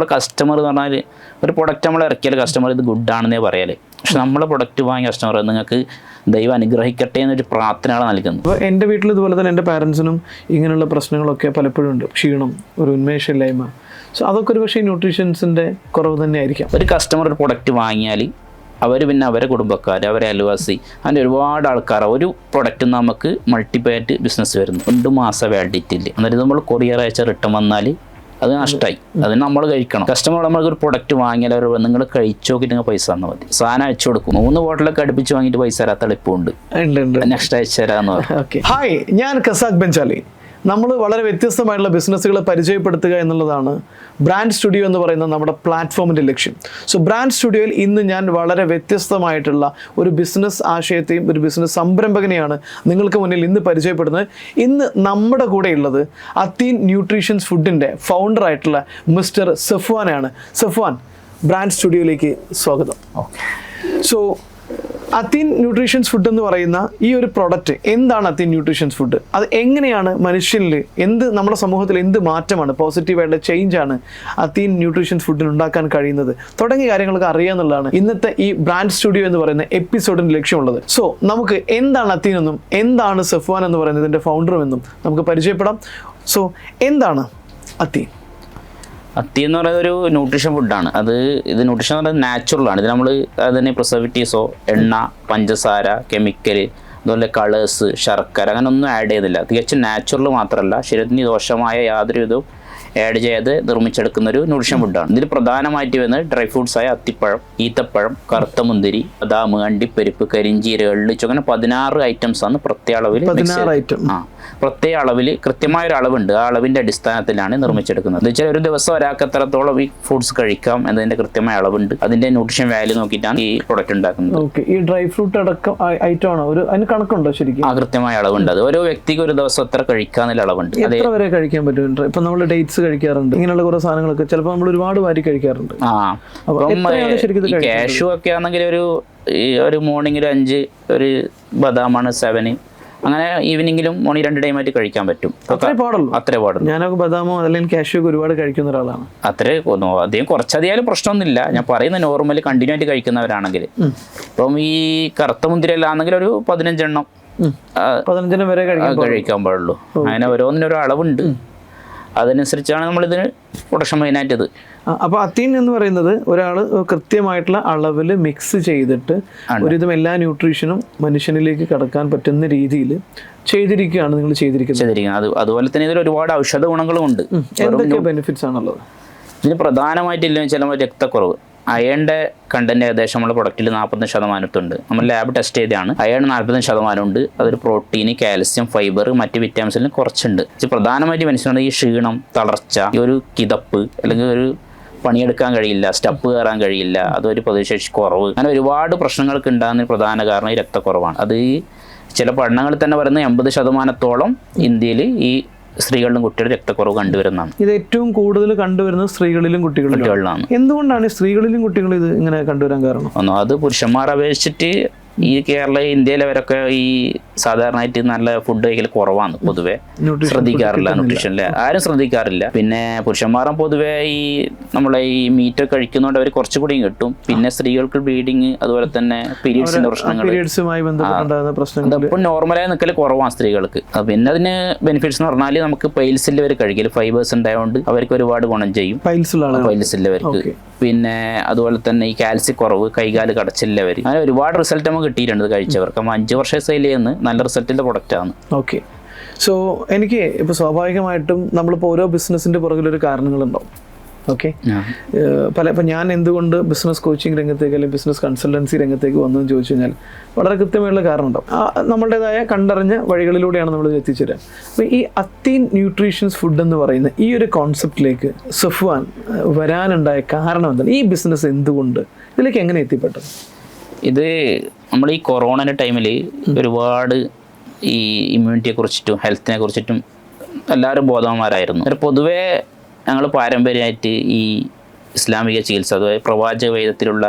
നമ്മളെ കസ്റ്റമർ എന്ന് പറഞ്ഞാൽ ഒരു പ്രൊഡക്റ്റ് നമ്മൾ ഇറക്കിയാൽ കസ്റ്റമർ ഇത് ഗുഡാണെന്നേ പറയാല്. പക്ഷെ നമ്മളെ പ്രൊഡക്റ്റ് വാങ്ങിയ കസ്റ്റമർ നിങ്ങൾക്ക് ദൈവം അനുഗ്രഹിക്കട്ടെ എന്നൊരു പ്രാർത്ഥനയാണ് നൽകുന്നത്. അപ്പോൾ എൻ്റെ വീട്ടിൽ ഇതുപോലെ തന്നെ എൻ്റെ പാരൻസിനും ഇങ്ങനെയുള്ള പ്രശ്നങ്ങളൊക്കെ പലപ്പോഴും ഉണ്ട്. ക്ഷീണം, ഒരു ഉന്മേഷമില്ലായ്മ. സോ അതൊക്കെ ഒരു പക്ഷേ ന്യൂട്രീഷൻസിൻ്റെ കുറവ് തന്നെ ആയിരിക്കാം. ഒരു കസ്റ്റമർ ഒരു പ്രൊഡക്റ്റ് വാങ്ങിയാൽ അവർ പിന്നെ അവരെ കുടുംബക്കാർ, അവരെ അയൽവാസി, അങ്ങനെ ഒരുപാട് ആൾക്കാർ ഒരു പ്രൊഡക്റ്റ് നമുക്ക് മൾട്ടിപ്ലൈറ്റ് ബിസിനസ് വരുന്നു. 2 മാസം വാലിഡിറ്റി ഇല്ല. എന്നിട്ട് നമ്മൾ കൊറിയർ അയച്ച റിട്ടേൺ വന്നാൽ അത് നഷ്ടമായി. അതിന് നമ്മൾ കഴിക്കണം. കസ്റ്റമർ നമ്മൾക്ക് ഒരു പ്രൊഡക്റ്റ് വാങ്ങിയാൽ അവർ നിങ്ങൾ കഴിച്ചു നോക്കിയിട്ട് നിങ്ങൾ പൈസ തന്നാൽ മതി. സാധനം അയച്ചു കൊടുക്കും. 3 ബോട്ടിലൊക്കെ അടുപ്പിച്ച് വാങ്ങിയിട്ട് പൈസ തരാത്ത എളുപ്പമുണ്ട്. നെക്സ്റ്റ് അയച്ചു തരാമെന്ന് പറയും. ഹായ്, ഞാൻ ഖസാഖ് ബെഞ്ചാലി. നമ്മൾ വളരെ വ്യത്യസ്തമായിട്ടുള്ള ബിസിനസ്സുകളെ പരിചയപ്പെടുത്തുക എന്നുള്ളതാണ് ബ്രാൻഡ് സ്റ്റുഡിയോ എന്ന് പറയുന്ന നമ്മുടെ പ്ലാറ്റ്ഫോമിൻ്റെ ലക്ഷ്യം. സോ ബ്രാൻഡ് സ്റ്റുഡിയോയിൽ ഇന്ന് ഞാൻ വളരെ വ്യത്യസ്തമായിട്ടുള്ള ഒരു ബിസിനസ് ആശയത്തെയും ഒരു ബിസിനസ് സംരംഭകനെയാണ് നിങ്ങൾക്ക് മുന്നിൽ ഇന്ന് പരിചയപ്പെടുന്നത്. ഇന്ന് നമ്മുടെ കൂടെ ഉള്ളത് അത്തീൻ ന്യൂട്രീഷൻസ് ഫുഡിൻ്റെ ഫൗണ്ടറായിട്ടുള്ള മിസ്റ്റർ സഫ്വാനാണ്. സഫ്വാൻ, ബ്രാൻഡ് സ്റ്റുഡിയോയിലേക്ക് സ്വാഗതം. സോ അത്തീൻ ന്യൂട്രീഷൻസ് ഫുഡ് എന്ന് പറയുന്ന ഈ ഒരു പ്രോഡക്റ്റ് എന്താണ്? അത്തീൻ ന്യൂട്രീഷൻസ് ഫുഡ് അത് എങ്ങനെയാണ് മനുഷ്യനിൽ നമ്മുടെ സമൂഹത്തിൽ എന്ത് മാറ്റമാണ്, പോസിറ്റീവായിട്ടുള്ള ചേഞ്ചാണ് അത്തീൻ ന്യൂട്രീഷൻസ് ഫുഡിന് ഉണ്ടാക്കാൻ കഴിയുന്നത് തുടങ്ങിയ കാര്യങ്ങളൊക്കെ അറിയാന്നുള്ളതാണ് ഇന്നത്തെ ഈ ബ്രാൻഡ് സ്റ്റുഡിയോ എന്ന് പറയുന്ന എപ്പിസോഡിന് ലക്ഷ്യമുള്ളത്. സോ നമുക്ക് എന്താണ് അത്തീൻ എന്നും എന്താണ് സഫ്വാൻ എന്ന് പറയുന്നത് ഇതിൻ്റെ ഫൗണ്ടറും എന്നും നമുക്ക് പരിചയപ്പെടാം. സോ എന്താണ് അത്തീൻ? അത്തി എന്ന് പറയുന്നത് ഒരു ന്യൂട്രീഷൻ ഫുഡാണ്. ഇത് ന്യൂട്രീഷൻ എന്ന് പറയുന്നത് നാച്ചുറലാണ്. ഇത് നമ്മൾ അതിന് പ്രിസർവേറ്റീവ്സോ, എണ്ണ, പഞ്ചസാര, കെമിക്കൽ, അതുപോലെ കളേഴ്സ്, ശർക്കര അങ്ങനെ ഒന്നും ആഡ് ചെയ്തില്ല. തികച്ചും നാച്ചുറൽ മാത്രമല്ല, ശരീരത്തിന് ദോഷമായ യാതൊരു ഇതും ആഡ് ചെയ്ത് നിർമ്മിച്ചെടുക്കുന്ന ഒരു ന്യൂട്രീഷൻ ഫുഡാണ്. ഇതിൽ പ്രധാനമായിട്ട് വരുന്നത് ഡ്രൈ ഫ്രൂട്ട്സായ അത്തിപ്പഴം, ഈത്തപ്പഴം, കറുത്ത മുന്തിരി, ബദാം, അണ്ടിപ്പരിപ്പ്, കരിഞ്ചീരക, എള്ളിച്ചു, അങ്ങനെ 16 ഐറ്റംസ് ആണ് പ്രത്യേക അളവിൽ. പ്രത്യേക അളവിൽ കൃത്യമായൊരു അളവുണ്ട്. ആ അളവിൻ്റെ അടിസ്ഥാനത്തിലാണ് നിർമ്മിച്ചെടുക്കുന്നത്. എന്ന് വെച്ചാൽ ഒരു ദിവസം ഒരാൾക്ക് എത്രത്തോളം ഈ ഫ്രൂട്ട്സ് കഴിക്കാം എന്നതിൻ്റെ കൃത്യമായ അളവുണ്ട്. അതിൻ്റെ ന്യൂട്രീഷൻ വാല്യൂ നോക്കിയിട്ടാണ് ഈ പ്രൊഡക്റ്റ് ഉണ്ടാക്കുന്നത്. ഈ ഡ്രൈ ഫ്രൂട്ട് അടക്കം ഐറ്റം ആണോ? അതിന് കണക്കുണ്ടോ ശരിക്കും? ആ കൃത്യമായ അളവുണ്ട്. അത് ഓരോ വ്യക്തിക്ക് ഒരു ദിവസം എത്ര കഴിക്കാന്നുള്ള അളവുണ്ട്. എത്ര വരെ കഴിക്കാൻ പറ്റും? ഇപ്പൊ നമ്മൾ ഡേറ്റ്സ് കഴിക്കാറുണ്ട്, ഇങ്ങനെയുള്ള കുറെ സാധനങ്ങളൊക്കെ ചിലപ്പോൾ നമ്മൾ ഒരുപാട് വാരി കഴിക്കാറുണ്ട്. കാഷ്യൂ ഒക്കെ ആണെങ്കിൽ ഒരു മോർണിംഗിൽ 5, ഒരു ബദാമാണ് 7, അങ്ങനെ ഈവനിങ്ങിലും മോർണിംഗ് 2 ടൈമായിട്ട് കഴിക്കാൻ പറ്റും. അത്രേ പാടുള്ളൂ. ഞാനൊക്കെ ബദാമോ അല്ലെങ്കിൽ കാഷ്യൂ ഒക്കെ ഒരുപാട് കഴിക്കുന്ന ഒരാളാണ്. അധികം കുറച്ചധികം പ്രശ്നമൊന്നുമില്ല. ഞാൻ പറയുന്നത് നോർമലി കണ്ടിന്യൂ ആയിട്ട് കഴിക്കുന്നവരാണെങ്കിൽ. ഇപ്പം ഈ കറുത്ത മുന്തിരിയെല്ലാം ആണെങ്കിൽ ഒരു 15 എണ്ണം 15 വരെ കഴിക്കാൻ പാടുള്ളൂ. അങ്ങനെ ഓരോന്നിനൊരു അളവുണ്ട്. അതനുസരിച്ചാണ് നമ്മളിതിന് പ്രൊഡക്ഷൻ മെയിനായിട്ടത്. അപ്പോൾ അത്തീൻ എന്ന് പറയുന്നത് ഒരാൾ കൃത്യമായിട്ടുള്ള അളവിൽ മിക്സ് ചെയ്തിട്ട് ഒരുവിധം എല്ലാ ന്യൂട്രീഷനും മനുഷ്യനിലേക്ക് കടക്കാൻ പറ്റുന്ന രീതിയിൽ ചെയ്തിരിക്കുകയാണ് നിങ്ങൾ ചെയ്തിരിക്കുന്നത്. അതുപോലെ തന്നെ ഇതിൽ ഒരുപാട് ഔഷധ ഗുണങ്ങളും ഉണ്ട്. എന്തൊക്കെ ബെനിഫിറ്റ്സ് ആണുള്ളത്? ഇതിന് പ്രധാനമായിട്ടില്ലെന്ന് വെച്ചാൽ രക്തക്കുറവ്. അയണിൻ്റെ കണ്ടന്റ് ഏകദേശം നമ്മുടെ പ്രൊഡക്റ്റിൽ 40% നമ്മൾ ലാബ് ടെസ്റ്റ് ചെയ്താണ്. അയൺ 40% ഉണ്ട്. അതൊരു പ്രോട്ടീന്, കാൽസ്യം, ഫൈബർ, മറ്റ് വിറ്റാമിൻസിലും കുറച്ചുണ്ട്. പ്രധാനമായിട്ട് മനസ്സിലാക്കുന്നത് ഈ ക്ഷീണം, തളർച്ച, ഈ ഒരു കിതപ്പ്, അല്ലെങ്കിൽ ഒരു പണിയെടുക്കാൻ കഴിയില്ല, സ്റ്റെപ്പ് കയറാൻ കഴിയില്ല, അതൊരു പ്രതിശേഷി കുറവ്, അങ്ങനെ ഒരുപാട് പ്രശ്നങ്ങൾക്ക് ഉണ്ടാകുന്ന പ്രധാന കാരണം ഈ രക്തക്കുറവാണ്. അത് ചില പഠനങ്ങളിൽ തന്നെ പറയുന്നത് 80% ഇന്ത്യയിൽ ഈ സ്ത്രീകളിലും കുട്ടികളും രക്തക്കുറവ് കണ്ടുവരുന്നതാണ്. ഇത് ഏറ്റവും കൂടുതൽ കണ്ടുവരുന്നത് സ്ത്രീകളിലും കുട്ടികളിലാണ്. എന്തുകൊണ്ടാണ് സ്ത്രീകളിലും കുട്ടികളും ഇത് ഇങ്ങനെ കണ്ടുവരാൻ കാരണം? അത് പുരുഷന്മാരെ അപേക്ഷിച്ചിട്ട് ഈ ഇന്ത്യയിലെ വരൊക്കെ ഈ സാധാരണയായിട്ട് നല്ല ഫുഡ് കഴിക്കൽ കുറവാണ്. പൊതുവെ ശ്രദ്ധിക്കാറില്ല, ന്യൂട്രീഷനിൽ ആരും ശ്രദ്ധിക്കാറില്ല. പിന്നെ പുരുഷന്മാരും പൊതുവെ ഈ നമ്മളെ ഈ മീറ്റ് കഴിക്കുന്നതുകൊണ്ട് അവർ കുറച്ചുകൂടിയും കിട്ടും. പിന്നെ സ്ത്രീകൾക്ക് ബ്ലീഡിങ്, അതുപോലെ തന്നെ പീരിയഡ്സിന്റെ പ്രശ്നങ്ങൾ, ഇപ്പം നോർമലായി നിൽക്കൽ കുറവാണ് സ്ത്രീകൾക്ക്. പിന്നെ അതിന് ബെനിഫിറ്റ്സ് എന്ന് പറഞ്ഞാൽ നമുക്ക് പൈൽസിൽ വരെ കഴിക്കൽ ഫൈബേഴ്സ് ഉണ്ടായതുകൊണ്ട് അവർക്ക് ഒരുപാട് ഗുണം ചെയ്യും. പൈൽസില്ലവർക്ക്. പിന്നെ അതുപോലെ തന്നെ ഈ കാൽസ്യം കുറവ്, കൈകാല് കടച്ചില്ലവർ, അങ്ങനെ ഒരുപാട് റിസൾട്ട് നമുക്ക് കിട്ടിയിട്ടുണ്ട് കഴിച്ചവർക്ക്. 5 വർഷം സെയിൽ ചെയ്യുന്ന നല്ല റിസൾട്ടിൻ്റെ പ്രൊഡക്റ്റാണ്. ഓക്കെ. സോ എനിക്ക് ഇപ്പോൾ സ്വാഭാവികമായിട്ടും നമ്മളിപ്പോൾ ഓരോ ബിസിനസ്സിൻ്റെ പുറകിലൊരു കാരണങ്ങളുണ്ടാവും. ഓക്കെ. ഇപ്പം ഞാൻ എന്തുകൊണ്ട് ബിസിനസ് കോച്ചിങ് രംഗത്തേക്ക് അല്ലെങ്കിൽ ബിസിനസ് കൺസൾട്ടൻസി രംഗത്തേക്ക് വന്നതെന്ന് ചോദിച്ചു കഴിഞ്ഞാൽ വളരെ കൃത്യമായുള്ള കാരണം ഉണ്ടാവും. നമ്മളുടേതായ കണ്ടറിഞ്ഞ വഴികളിലൂടെയാണ് നമ്മൾ എത്തിച്ചേരുക. അപ്പോൾ ഈ അത്തീൻ ന്യൂട്രീഷൻസ് ഫുഡ് എന്ന് പറയുന്ന ഈ ഒരു കോൺസെപ്റ്റിലേക്ക് സഫ്വാൻ വരാനുണ്ടായ കാരണം എന്താണ്? ഈ ബിസിനസ് എന്തുകൊണ്ട് ഇതിലേക്ക് എങ്ങനെ എത്തിപ്പെട്ടത്? ഇത് നമ്മൾ ഈ കൊറോണയുടെ ടൈമിൽ ഒരുപാട് ഈ ഇമ്മ്യൂണിറ്റിയെ കുറിച്ചിട്ടും ഹെൽത്തിനെ കുറിച്ചിട്ടും എല്ലാവരും ബോധവാന്മാരായിരുന്നു. പൊതുവേ ഞങ്ങൾ പാരമ്പര്യമായിട്ട് ഈ ഇസ്ലാമിക ചികിത്സ, അതുപോലെ പ്രവാചക വേദത്തിലുള്ള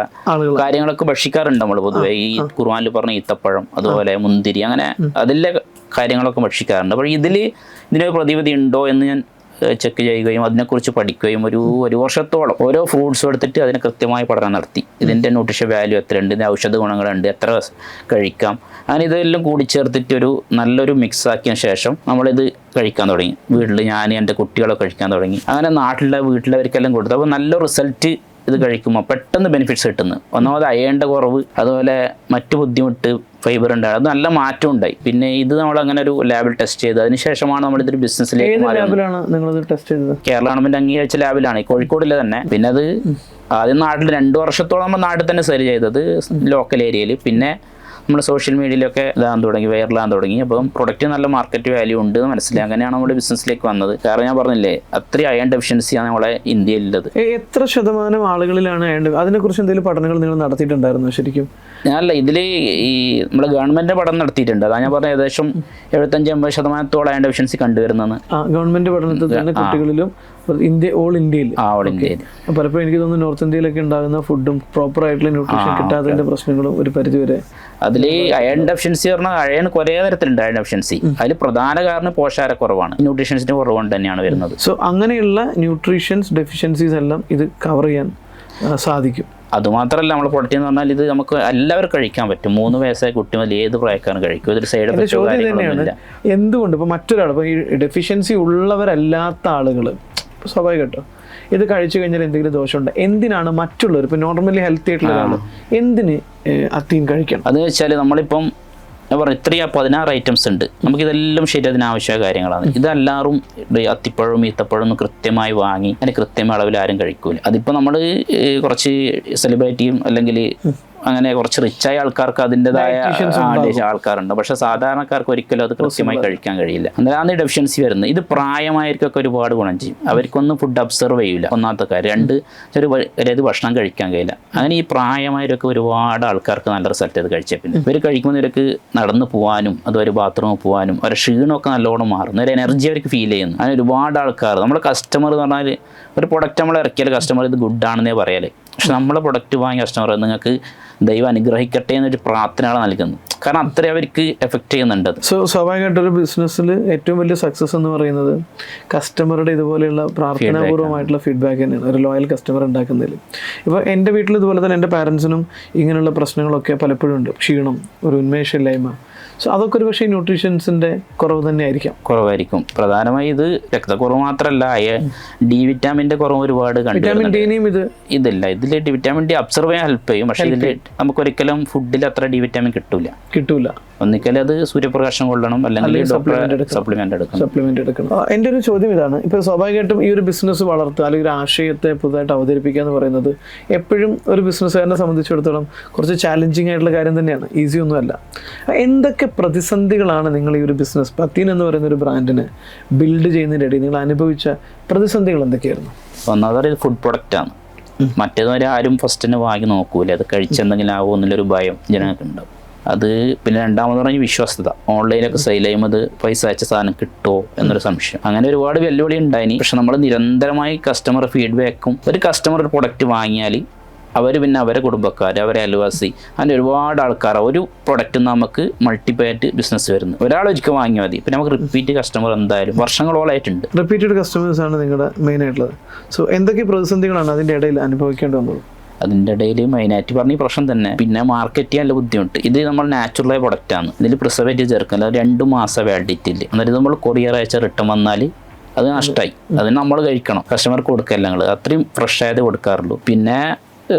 കാര്യങ്ങളൊക്കെ ഭക്ഷിക്കാറുണ്ട് നമ്മൾ പൊതുവെ. ഈ ഖുർആനിൽ പറഞ്ഞ ഈത്തപ്പഴം, അതുപോലെ മുന്തിരി, അങ്ങനെ അതിലെ കാര്യങ്ങളൊക്കെ ഭക്ഷിക്കാറുണ്ട്. അപ്പോൾ ഇതിനൊരു പ്രതിവിധി ഉണ്ടോ എന്ന് ഞാൻ ചെക്ക് ചെയ്യുകയും അതിനെക്കുറിച്ച് പഠിക്കുകയും ഒരു വർഷത്തോളം ഓരോ ഫ്രൂട്ട്സും എടുത്തിട്ട് അതിന് കൃത്യമായ പഠനം നടത്തി. ഇതിൻ്റെ ന്യൂട്രീഷൻ വാല്യൂ എത്രയുണ്ട്, ഇതിൻ്റെ ഔഷധ ഗുണങ്ങളുണ്ട്, എത്ര കഴിക്കാം, അങ്ങനെ ഇതെല്ലാം കൂടി ചേർത്തിട്ട് ഒരു നല്ലൊരു മിക്സ് ആക്കിയ ശേഷം നമ്മളിത് കഴിക്കാൻ തുടങ്ങി. വീട്ടിൽ ഞാൻ എൻ്റെ കുട്ടികളൊക്കെ കഴിക്കാൻ തുടങ്ങി. അങ്ങനെ നാട്ടിലെ വീട്ടിലവർക്കെല്ലാം കൊടുത്തു. അപ്പോൾ നല്ല റിസൾട്ട് ഇത് കഴിക്കുമ്പോൾ പെട്ടെന്ന് ബെനിഫിറ്റ്സ് കിട്ടുന്നു. ഒന്നാമത് അയേണിൻ്റെ കുറവ്, അതുപോലെ മറ്റു ബുദ്ധിമുട്ട്, ഫൈബർ ഉണ്ടായി, അത് നല്ല മാറ്റം ഉണ്ടായി. പിന്നെ ഇത് നമ്മൾ അങ്ങനെ ഒരു ലാബിൽ ടെസ്റ്റ് ചെയ്ത് അതിനുശേഷമാണ് നമ്മൾ ഇതൊരു ബിസിനസ്സിലേക്ക് കേരള ഗവൺമെന്റ് അംഗീകരിച്ച ലാബിലാണ്, കോഴിക്കോടിലെ തന്നെ. പിന്നെ അത് ആദ്യം നാട്ടിൽ 2 വർഷത്തോളം നമ്മൾ നാട്ടിൽ തന്നെ സെയിൽ ചെയ്തത് ലോക്കൽ ഏരിയയിൽ. പിന്നെ നമ്മൾ സോഷ്യൽ മീഡിയയിലൊക്കെ ഇതാകാൻ തുടങ്ങി, വൈറലാകാൻ തുടങ്ങി. അപ്പം പ്രൊഡക്റ്റ് നല്ല മാർക്കറ്റ് വാല്യൂ ഉണ്ട് എന്ന് മനസ്സിലായി. അങ്ങനെയാണ് നമ്മുടെ ബിസിനസ്സിലേക്ക് വന്നത്. കാരണം ഞാൻ പറഞ്ഞില്ലേ, അത്രയും അയൺ ഡെഫിഷ്യൻസിയാണ് നമ്മളെ ഇന്ത്യയിലുള്ളത്. എത്ര ശതമാനം ആളുകളിലാണ് അയൺ? അതിനെക്കുറിച്ച് എന്തെങ്കിലും പഠനങ്ങൾ നിങ്ങൾ നടത്തിയിട്ടുണ്ടായിരുന്നു ശരിക്കും? ഞാനല്ല, ഇതിൽ ഈ നമ്മുടെ ഗവൺമെന്റ് പഠനം നടത്തിയിട്ടുണ്ട്. അതാ ഞാൻ പറഞ്ഞ ഏകദേശം 75-80% അയൺ ഡെഫിഷ്യൻസി കണ്ടുവരുന്നതെന്ന്. ഗവൺമെന്റ് പഠനത്തിൽ തന്നെ കുട്ടികളിലും ഓൾ ഇന്ത്യയിൽ പലപ്പോഴും എനിക്ക് തോന്നുന്നു നോർത്ത് ഇന്ത്യയിലൊക്കെ ഉണ്ടാകുന്ന ഫുഡും പ്രോപ്പർ ആയിട്ടുള്ള ന്യൂട്രീഷൻ കിട്ടാത്തതിന്റെ പ്രശ്നങ്ങളും ഒരു പരിധിവരെ. അതിൽ അയൺ ഡെഫിഷ്യൻസി പറഞ്ഞാൽ അയൺ കുറേ തരത്തിലുണ്ട്. അയൺ ഡെഫിഷ്യൻസി അതിൽ പ്രധാന കാരണം പോഷകാരക്കുറവാണ്, ന്യൂട്രീഷൻസിന്റെ കുറവുകൊണ്ട് തന്നെയാണ് വരുന്നത്. സോ അങ്ങനെയുള്ള ന്യൂട്രീഷൻസ് ഡെഫിഷ്യൻസീസ് എല്ലാം ഇത് കവർ ചെയ്യാൻ സാധിക്കും. അതുമാത്രമല്ല, നമ്മൾ പ്രൊഡക്റ്റ് എന്ന് പറഞ്ഞാൽ ഇത് നമുക്ക് എല്ലാവരും കഴിക്കാൻ പറ്റും. 3 വയസ്സായ കുട്ടി മുതൽ ഏത് പ്രായക്കാരും കഴിക്കും. ഇതൊരു സൈഡ് എഫക്റ്റോ കാര്യങ്ങളൊന്നുമില്ല. എന്തുകൊണ്ട് ഇപ്പോൾ മറ്റൊരാൾ ഇപ്പോൾ ഈ ഡെഫിഷ്യൻസി ഉള്ളവരല്ലാത്ത ആളുകൾ സ്വാഭാവികട്ടോ ഇത് കഴിച്ചു കഴിഞ്ഞാൽ എന്തെങ്കിലും ദോഷമുണ്ട്? എന്തിനാണ് മറ്റുള്ളവർ ഇപ്പോൾ നോർമലി ഹെൽത്തി ആയിട്ടുള്ള ഒരാൾ എന്തിന് അത്തീൻ കഴിക്കണം? അത് വെച്ചാൽ നമ്മളിപ്പം ഞാൻ പറഞ്ഞു ഇത്രയും 16 ഐറ്റംസ് ഉണ്ട്. നമുക്കിതെല്ലാം ശരീരത്തിന് ആവശ്യമായ കാര്യങ്ങളാണ്. ഇതെല്ലാവരും അത്തിപ്പഴവും ഈത്തപ്പഴവും ഒന്നും കൃത്യമായി വാങ്ങി അതിന് കൃത്യമായ അളവിൽ ആരും കഴിക്കൂല. അതിപ്പോൾ നമ്മൾ കുറച്ച് സെലിബ്രിറ്റിയും അല്ലെങ്കിൽ അങ്ങനെ കുറച്ച് റിച്ചായ ആൾക്കാർക്ക് അതിൻ്റെതായ ആൾക്കാരുണ്ട്. പക്ഷെ സാധാരണക്കാർക്ക് ഒരിക്കലും അത് കൃത്യമായി കഴിക്കാൻ കഴിയില്ല. അതാണ് ഈ ഡെഫിഷ്യൻസി വരുന്നത്. ഇത് പ്രായമായവർക്കൊക്കെ ഒരുപാട് ഗുണം ചെയ്യും. അവർക്കൊന്നും ഫുഡ് അബ്സർവ് ചെയ്യില്ല, ഒന്നാമത്തെ കാര്യം. 2 ഒരു ഭക്ഷണം കഴിക്കാൻ കഴിയില്ല. അങ്ങനെ ഈ പ്രായമായവരൊക്കെ ഒരുപാട് ആൾക്കാർക്ക് നല്ല റിസൾട്ട് ഇത് കഴിച്ചാൽ പിന്നെ ഇവർ കഴിക്കുമ്പോൾ ഇവർക്ക് നടന്നു പോകാനും അതുപോലെ ബാത്റൂമിൽ പോകാനും ഒരു ക്ഷീണമൊക്കെ നല്ലോണം മാറും, ഒരു എനർജി അവർക്ക് ഫീൽ ചെയ്യുന്നു. അങ്ങനെ ഒരുപാട് ആൾക്കാർ നമ്മുടെ കസ്റ്റമർ എന്ന് പറഞ്ഞാൽ ഒരു പ്രൊഡക്റ്റ് നമ്മൾ ഇറക്കിയാൽ കസ്റ്റമർ ഇത് ഗുഡാണെന്നേ പറയാലേ. പക്ഷെ നമ്മളെ പ്രൊഡക്റ്റ് വാങ്ങിയ കസ്റ്റമർ നിങ്ങൾക്ക് ദൈവം അനുഗ്രഹിക്കട്ടെ എന്നൊരു പ്രാർത്ഥനയാണ് നൽകുന്നത്. കാരണം അത്രയും അവർക്ക് എഫക്റ്റ് ചെയ്യുന്നുണ്ട്. സോ സ്വാഭാവികമായിട്ടൊരു ബിസിനസ്സിൽ ഏറ്റവും വലിയ സക്സസ് എന്ന് പറയുന്നത് കസ്റ്റമറുടെ ഇതുപോലെയുള്ള പ്രാർത്ഥനാപൂർവ്വമായിട്ടുള്ള ഫീഡ്ബാക്ക് തന്നെയാണ്, ഒരു ലോയൽ കസ്റ്റമർ ഉണ്ടാക്കുന്നതിൽ. ഇപ്പോൾ എൻ്റെ വീട്ടിൽ ഇതുപോലെ തന്നെ എൻ്റെ പാരൻസിനും ഇങ്ങനെയുള്ള പ്രശ്നങ്ങളൊക്കെ പലപ്പോഴും ഉണ്ട്. ക്ഷീണം, ഒരു ഉന്മേഷമില്ലായ്മ. സോ അതൊക്കെ ഒരു പക്ഷേ ന്യൂട്രീഷൻസിൻ്റെ കുറവ് തന്നെ കുറവായിരിക്കും. പ്രധാനമായി ഇത് രക്തക്കുറവ് മാത്രമല്ല, ഡി വിറ്റാമിൻ്റെ കുറവ് ഒരുപാട് കണ്ടു. ഇതില്ല, ഇതിൽ ഡി വിറ്റാമിൻ ഡി അബ്സർവ് ചെയ്യാൻ ഹെൽപ്പ് ചെയ്യും. പക്ഷേ ഇതിൽ നമുക്കൊരിക്കലും ഫുഡിൽ അത്ര ഡി വിറ്റാമിൻ കിട്ടൂല. ഒന്നിക്കലും അത് സൂര്യപ്രകാശം കൊള്ളണം, അല്ലെങ്കിൽ സപ്ലിമെന്റ് എടുക്കണം. എൻ്റെ ഒരു ചോദ്യം ഇതാണ്, ഇപ്പോൾ സ്വാഭാവികമായിട്ടും ഈ ഒരു ബിസിനസ് വളർത്തുക അല്ലെങ്കിൽ ഒരു ആശയത്തെ പുതുതായിട്ട് അവതരിപ്പിക്കുക എന്ന് പറയുന്നത് എപ്പോഴും ഒരു ബിസിനസ്സുകാരനെ സംബന്ധിച്ചിടത്തോളം കുറച്ച് ചാലഞ്ചിങ് ആയിട്ടുള്ള കാര്യം തന്നെയാണ്, ഈസി ഒന്നുമല്ല. എന്തൊക്കെ പ്രതിസന്ധികളാണ് നിങ്ങൾ ഈ ഒരു ബിസിനസ് പത്തീൻ എന്ന് പറയുന്ന ഒരു ബ്രാൻഡിനെ ബിൽഡ് ചെയ്യുന്നതിൻ്റെ ഇടയിൽ നിങ്ങൾ അനുഭവിച്ച പ്രതിസന്ധികൾ എന്തൊക്കെയായിരുന്നു? ഒന്നാമത് ഫുഡ് പ്രൊഡക്റ്റാണ്. മറ്റേതുവരെ ആരും ഫസ്റ്റിന് വാങ്ങി നോക്കൂല, അത് കഴിച്ചെന്തെങ്കിലും ആവുമോ എന്നുള്ളൊരു ഭയം ജനങ്ങൾക്ക് ഉണ്ടാവും. അത് പിന്നെ രണ്ടാമത് പറഞ്ഞ വിശ്വാസ്യത. ഓൺലൈനിലൊക്കെ സെയിൽ ചെയ്യുമ്പോൾ അത് പൈസ അയച്ച സാധനം കിട്ടുമോ എന്നൊരു സംശയം. അങ്ങനെ ഒരുപാട് വെല്ലുവിളി ഉണ്ടായിനി. പക്ഷെ നമ്മൾ നിരന്തരമായി കസ്റ്റമർ ഫീഡ്ബാക്കും. ഒരു കസ്റ്റമർ ഒരു പ്രൊഡക്റ്റ് വാങ്ങിയാൽ അവർ പിന്നെ അവരെ കുടുംബക്കാർ, അവരെ അയൽവാസി, അങ്ങനെ ഒരുപാട് ആൾക്കാർ ഒരു പ്രൊഡക്റ്റ് നമുക്ക് മൾട്ടിപ്ലൈറ്റ് ബിസിനസ് വരുന്നു. ഒരാൾ ഒരിക്കൽ വാങ്ങിയാൽ മതി, പിന്നെ നമുക്ക് റിപ്പീറ്റ് കസ്റ്റമർ എന്തായാലും വർഷങ്ങളോളായിട്ടുണ്ട്. റിപ്പീറ്റഡ് കസ്റ്റമേഴ്സാണ് നിങ്ങളുടെ മെയിൻ ആയിട്ടുള്ളത്. സോ എന്തൊക്കെ പ്രതിസന്ധികളാണ് അതിൻ്റെ ഇടയിൽ അനുഭവിക്കേണ്ടി വന്നത്? അതിൻ്റെ ഇടയിൽ മെയിനായിട്ട് പറഞ്ഞ പ്രശ്നം തന്നെ. പിന്നെ മാർക്കറ്റ് ചെയ്യാൻ നല്ല ബുദ്ധിമുട്ട്. ഇത് നമ്മൾ നാച്ചുറലായ പ്രൊഡക്റ്റാണ്, ഇതിൽ പ്രിസർവേറ്റീവ് ചേർക്കില്ല. 2 മാസം വാലിഡിറ്റിയിൽ, എന്നിട്ട് നമ്മൾ കൊറിയർ അയച്ച റിട്ടേൺ വന്നാൽ അത് നഷ്ടമായി. അത് നമ്മൾ കഴിക്കണം, കസ്റ്റമർക്ക് കൊടുക്കല്ല. ഞങ്ങൾ അത്രയും ഫ്രഷ് ആയത് കൊടുക്കാറുള്ളൂ. പിന്നെ